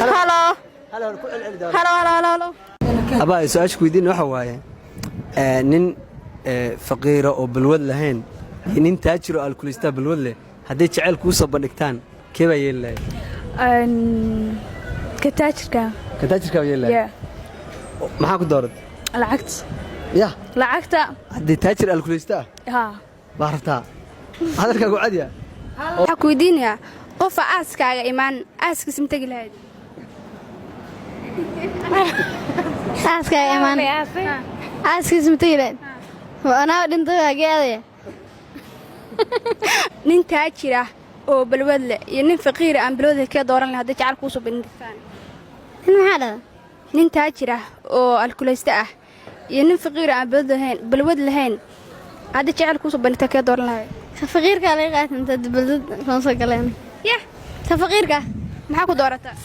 هلا هلا كل العيد هلا هلا هلا أبا سؤال كويدين وحواية نين فقيرة أو بالود لهين نين تاجروا الكوليستا بالود له هديت شعل كوسة بنكتان كيف يلا كتاجرك كتاجر كيف يلا maxaa ku dooratay lacagta haddii taajir alkuleystaa baa rabtaa hadalkaagu cadiya waxaa ku weydiinayaa qofa aaskaaga imaan aaskiisa ma tegi lahayd aaskaaga imaan aaskiisa ma tegi lahayd anaa dhintay waa geedaya nin taajir ah oo balwad leh iyo nin faqiir aan balwad kee dooran lahayd haddii jacayl kuu soo bandhigtaan maxaa dhada nin taajir ah oo alkuleysta ah iyo nin faqiir aan balwad lahayn hadda jacayl ku soo bandhigta ka dooran lahayd ka faqiirka laga qaatanta balwad soo galeen ka faqiirka maxaa ku doorataa